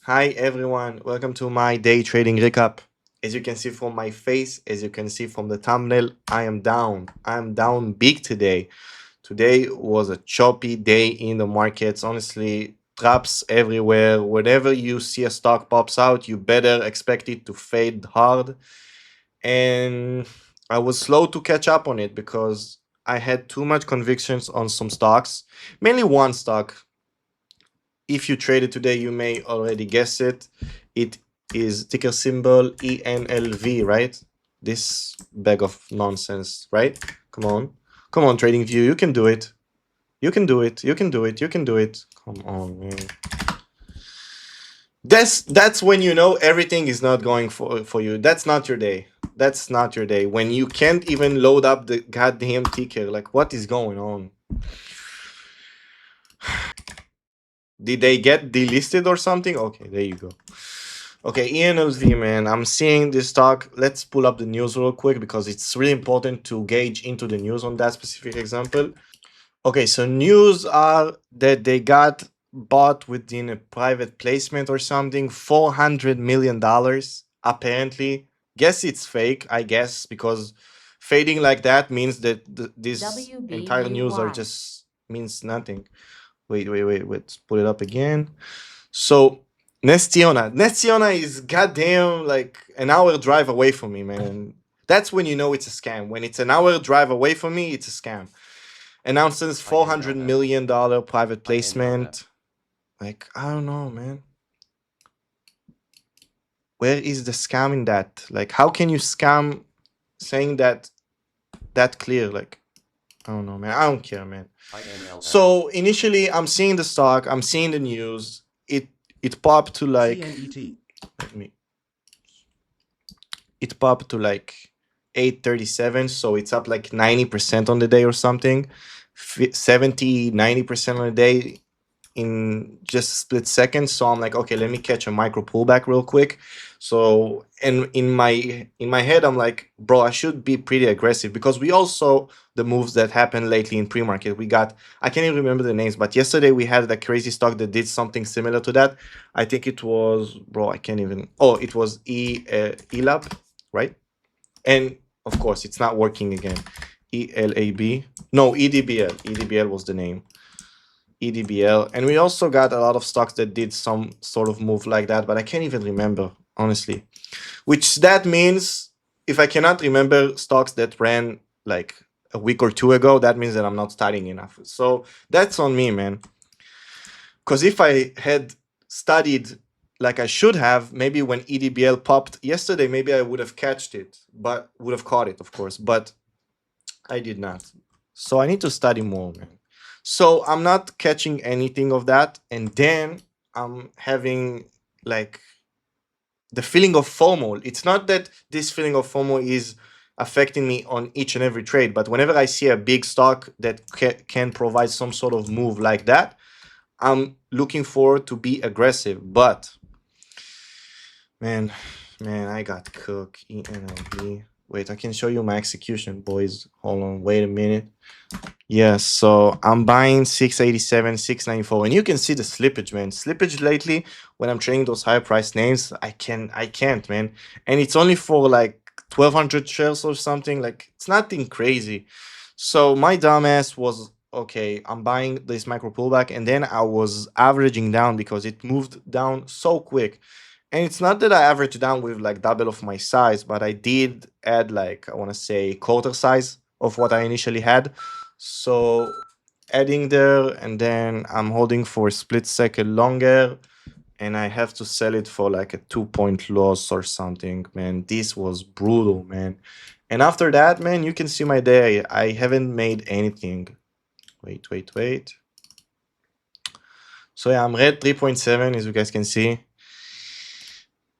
Hi everyone, welcome to my day trading recap. As you can see from my face, as you can see from the thumbnail, I am down. I am down big today. Today was a choppy day in the markets. Honestly, traps everywhere. Whenever you see a stock pops out, you better expect it to fade hard. And I was slow to catch up on it because I had too much convictions on some stocks, mainly one stock. If you trade it today, you may already guess it. It is ticker symbol ENLV, right? This bag of nonsense, right? Come on. Come on, Trading View. You can do it. You can do it. You can do it. You can do it. Come on, man. That's when you know everything is not going for you. That's not your day. That's not your day. When you can't even load up the goddamn ticker. Like, what is going on? Did they get delisted or something? Okay, there you go. Okay, ENLV, man. I'm seeing this stock. Let's pull up the news real quick because it's really important to gauge into the news on that specific example. Okay, so news are that they got bought within a private placement or something, $400 million, apparently. Guess it's fake, I guess, because fading like that means that this entire news are just means nothing. Wait. Let's pull it up again. So Nestiona is goddamn like an hour drive away from me, man. That's when you know it's a scam. When it's an hour drive away from me, it's a scam. Announces $400 million private placement. Like, I don't know, man. Where is the scam in that? Like, how can you scam saying that clear? Like, I don't know, man. I don't care, man. So initially, I'm seeing the stock. I'm seeing the news. It popped to like. Let me. It popped to like 837, so it's up like 90% on the day or something. 70, 90% on the day in just a split second. So I'm like, okay, let me catch a micro pullback real quick. So and in my head, I'm like, bro, I should be pretty aggressive because we also the moves that happened lately in pre-market. We got, I can't even remember the names, but yesterday we had that crazy stock that did something similar to that. I think it was, bro, I can't even. Oh, it was ELAB, right? And of course, it's not working again. ELAB, no, EDBL. EDBL was the name. EDBL, and we also got a lot of stocks that did some sort of move like that, but I can't even remember, honestly. Which that means if I cannot remember stocks that ran like a week or two ago, that means that I'm not studying enough. So that's on me, man. Because if I had studied like I should have, maybe when EDBL popped yesterday, maybe I would have catched it, but would have caught it, of course. But I did not. So I need to study more, man. So I'm not catching anything of that. And then I'm having like the feeling of FOMO. It's not that this feeling of FOMO is affecting me on each and every trade, but whenever I see a big stock that can provide some sort of move like that, I'm looking forward to be aggressive. But man, I got cooked. ENLV. Wait, I can show you my execution, boys. Hold on, wait a minute. Yes, so I'm buying 687, 694, and you can see the slippage, man. Slippage lately when I'm trading those higher price names, I can't, man. And it's only for like 1200 shares or something. Like it's nothing crazy. So my dumbass was okay. I'm buying this micro pullback, and then I was averaging down because it moved down so quick. And it's not that I averaged down with like double of my size, but I did add like I want to say quarter size of what I initially had. So adding there, and then I'm holding for a split second longer, and I have to sell it for like a 2 point loss or something. Man, this was brutal, man. And after that, man, you can see my day. I haven't made anything. Wait. So yeah, I'm red 3.7, as you guys can see.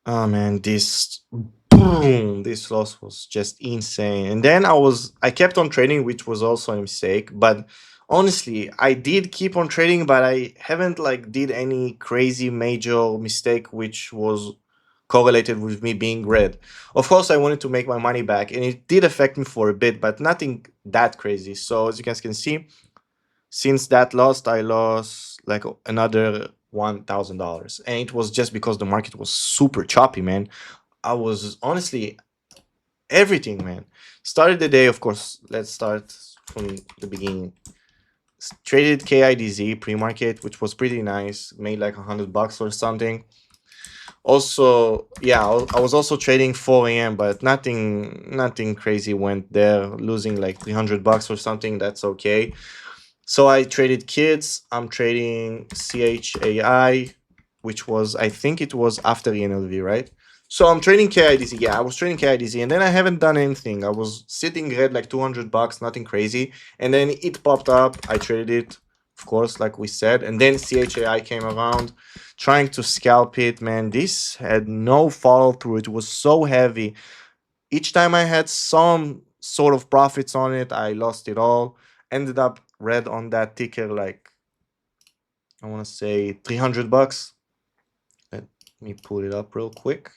Oh man, this boom, this loss was just insane. And then I kept on trading, which was also a mistake. But honestly, I did keep on trading, but I haven't like did any crazy major mistake which was correlated with me being red. Of course, I wanted to make my money back, and it did affect me for a bit, but nothing that crazy. So as you guys can see, since that lost, I lost like another $1,000, and it was just because the market was super choppy, man. I was honestly everything, man. Started the day, of course. Let's start from the beginning. Traded KIDZ pre-market, which was pretty nice. Made like $100 or something. Also, yeah, I was also trading 4 a.m., but nothing crazy went there. Losing like $300 or something. That's okay. So I traded kids. I'm trading CHAI, which was, I think it was after ENLV, right? So I'm trading KIDZ. Yeah, I was trading KIDZ, and then I haven't done anything. I was sitting red like $200, nothing crazy, and then it popped up. I traded it, of course, like we said, and then CHAI came around, trying to scalp it. Man, this had no follow through. It was so heavy. Each time I had some sort of profits on it, I lost it all. Ended up red on that ticker like, I want to say $300. Let me pull it up real quick.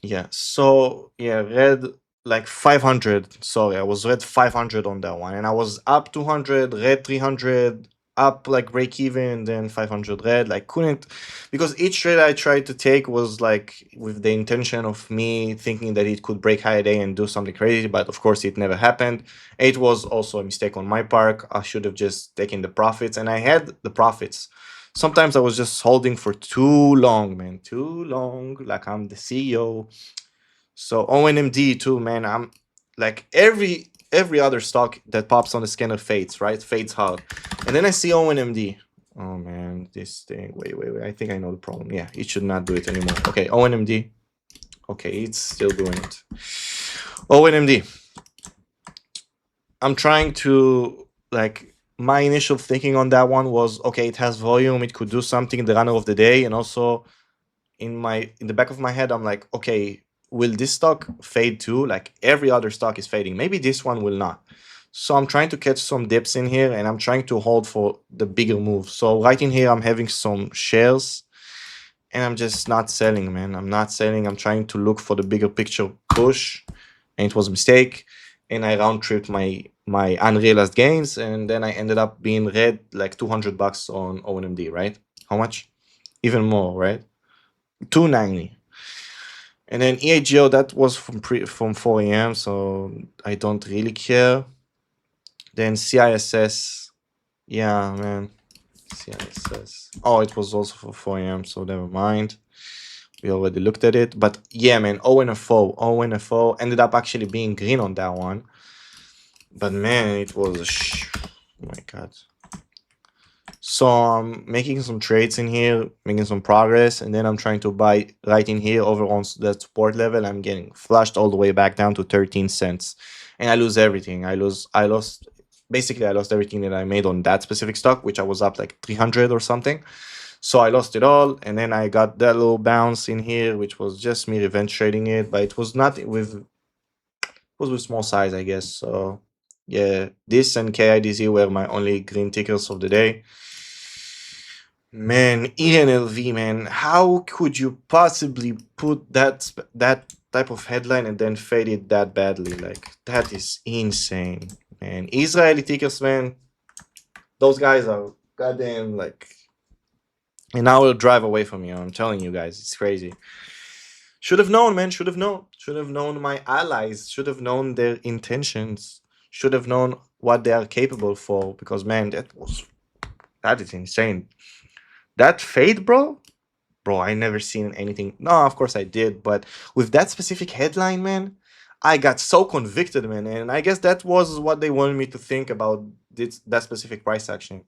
Yeah, so yeah, red like 500. Sorry, I was red 500 on that one, and I was up 200, red 300, up like break even, then 500 red. Like couldn't, because each trade I tried to take was like with the intention of me thinking that it could break higher day and do something crazy, but of course it never happened. It was also a mistake on my part. I should have just taken the profits, and I had the profits. Sometimes I was just holding for too long, man, too long. Like I'm the CEO. So ONMD too, man. I'm like every other stock that pops on the scanner fades, right? Fades hard. And then I see ONMD. Oh man, this thing. Wait. I think I know the problem. Yeah, it should not do it anymore. Okay, ONMD. Okay, it's still doing it. ONMD. I'm trying to like my initial thinking on that one was okay, it has volume, it could do something in the runner of the day, and also in the back of my head, I'm like, okay, will this stock fade too? Like every other stock is fading. Maybe this one will not. So I'm trying to catch some dips in here, and I'm trying to hold for the bigger move. So right in here, I'm having some shares, and I'm just not selling, man. I'm not selling. I'm trying to look for the bigger picture push, and it was a mistake. And I round tripped my unrealized gains, and then I ended up being red like $200 on ONMD, right? How much? Even more, right? 290. And then EAGO, that was from 4 a.m., so I don't really care. Then CISS, yeah, man, CISS. Oh, it was also for 4 a.m., so never mind. We already looked at it, but yeah, man, ONFO ended up actually being green on that one. But man, it was oh my god. So I'm making some trades in here, making some progress, and then I'm trying to buy right in here over on that support level. I'm getting flushed all the way back down to 13 cents. And I lose everything. I lost everything that I made on that specific stock, which I was up like 300 or something. So I lost it all, and then I got that little bounce in here, which was just me revenge trading it, but it was not with small size, I guess. So yeah, this and KIDZ were my only green tickers of the day. Man, ENLV, man, how could you possibly put that type of headline and then fade it that badly? Like that is insane, man. Israeli tickers, man, those guys are goddamn like an hour drive away from you. I'm telling you guys, it's crazy. Should have known, man. Should have known. Should have known my allies. Should have known their intentions. Should have known what they are capable for. Because man, that is insane. That fade, bro, I never seen anything. No, of course I did, but with that specific headline, man, I got so convicted, man, and I guess that was what they wanted me to think about that specific price action.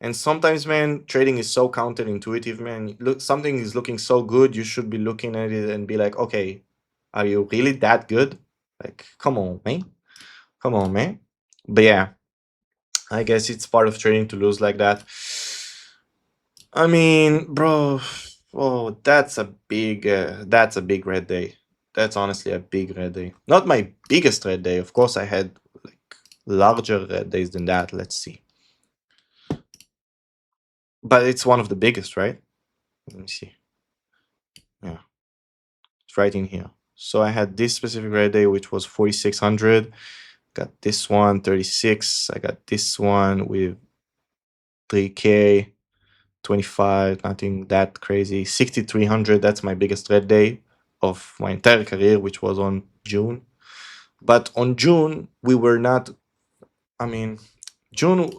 And sometimes, man, trading is so counterintuitive, man. Look, something is looking so good, you should be looking at it and be like, okay, are you really that good? Like, come on, man. Come on, man. But yeah, I guess it's part of trading to lose like that. I mean, bro, oh, that's a big red day. That's honestly a big red day. Not my biggest red day. Of course, I had like larger red days than that. Let's see. But it's one of the biggest, right? Let me see. Yeah, it's right in here. So I had this specific red day, which was 4,600. Got this one, 36. I got this one with 3K, 25, nothing that crazy. 6,300, that's my biggest red day of my entire career, which was on June. But on June, we were not, I mean, June,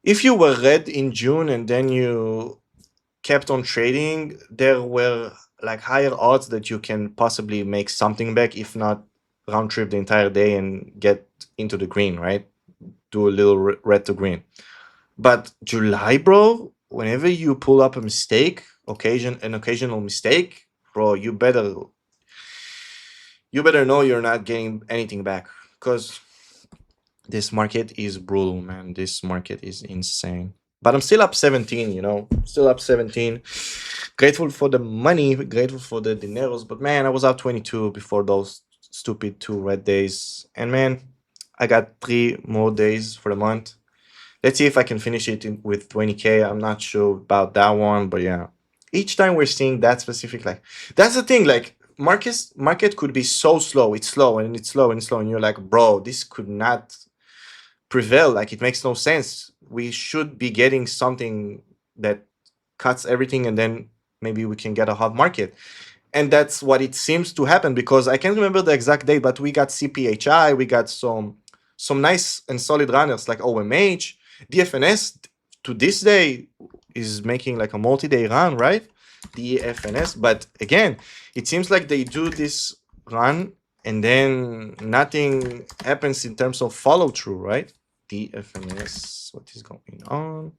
if you were red in June and then you kept on trading, there were like higher odds that you can possibly make something back, if not round trip the entire day and get into the green, right? Do a little red to green. But July, bro, whenever you pull up a mistake, an occasional mistake, bro, you better know you're not getting anything back, because this market is brutal, man. This market is insane. But I'm still up 17, still up 17. Grateful for the money, grateful for the dineros. But man, I was up 22 before those stupid 2 red days. And man, I got 3 more days for the month. Let's see if I can finish it with 20K. I'm not sure about that one, but yeah. Each time we're seeing that specific, like, that's the thing, like, market could be so slow. It's slow and it's slow and it's slow. And you're like, bro, this could not prevail. Like, it makes no sense. We should be getting something that cuts everything, and then maybe we can get a hot market. And that's what it seems to happen, because I can't remember the exact date, but we got CPHI, we got some nice and solid runners like OMH, DFNS to this day is making like a multi-day run, right? DFNS. But again, it seems like they do this run and then nothing happens in terms of follow through, right? DFNS, what is going on?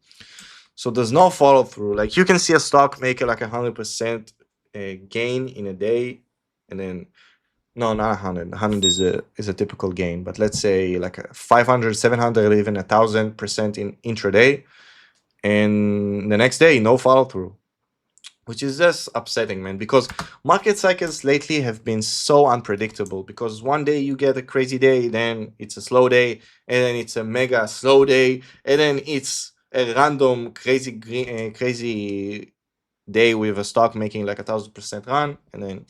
So there's no follow through. Like, you can see a stock make like 100% gain in a day, and then no, not 100. 100 is a typical gain, but let's say like a 500, 700, or even 1,000% in intraday, and the next day no follow through, which is just upsetting, man. Because market cycles lately have been so unpredictable. Because one day you get a crazy day, then it's a slow day, and then it's a mega slow day, and then it's a random crazy day with a stock making like 1,000% run, and then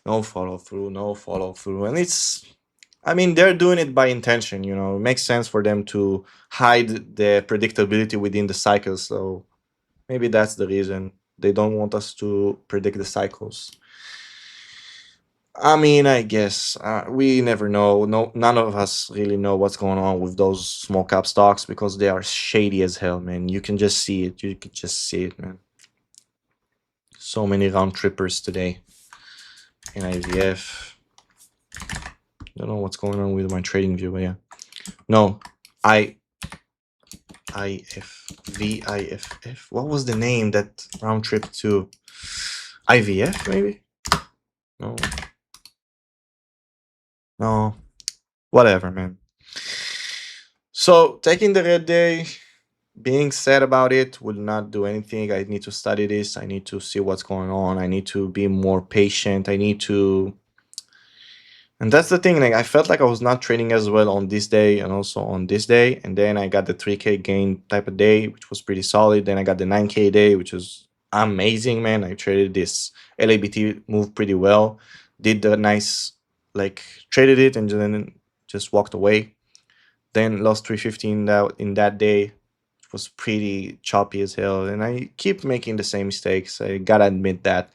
no follow through. And they're doing it by intention. It makes sense for them to hide the predictability within the cycle. So maybe that's the reason they don't want us to predict the cycles. I guess we never know. No, none of us really know what's going on with those small cap stocks, because they are shady as hell, man. You can just see it. You can just see it, man. So many round trippers today in IVF. Don't know what's going on with my trading view, but yeah. No, IFF. What was the name that round trip to? IVF, maybe? No. Whatever, man. So taking the red day, being sad about it will not do anything. I need to study this. I need to see what's going on. I need to be more patient. And that's the thing, like, I felt like I was not trading as well on this day and also on this day. And then I got the 3K gain type of day, which was pretty solid. Then I got the 9K day, which was amazing, man. I traded this LABT move pretty well. Did the nice, like, traded it and then just walked away. Then lost 350 in that day. It was pretty choppy as hell. And I keep making the same mistakes. I gotta admit that.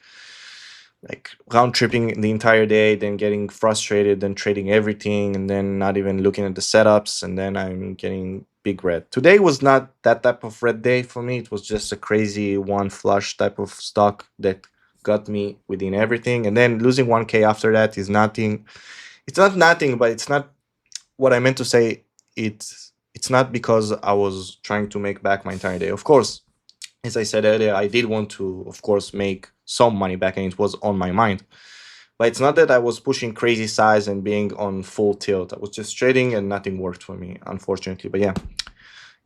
Like, round tripping the entire day, then getting frustrated, then trading everything, and then not even looking at the setups, and then I'm getting big red. Today was not that type of red day for me. It was just a crazy one flush type of stock that got me within everything. And then losing 1K after that is nothing. It's not nothing, but it's not what I meant to say. It's not because I was trying to make back my entire day. Of course, as I said earlier, I did want to, of course, make some money back, and it was on my mind. But it's not that I was pushing crazy size and being on full tilt. I was just trading and nothing worked for me, unfortunately. But yeah,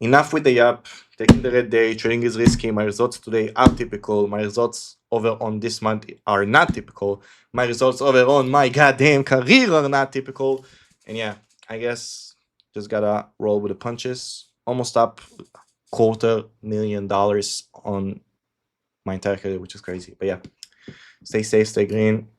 enough with the yap. Taking the red day, trading is risky. My results today are typical. My results over on this month are not typical. My results over on my goddamn career are not typical. And yeah, I guess just gotta roll with the punches. Almost up $250,000 on my entire career, which is crazy. But yeah, stay safe, stay green.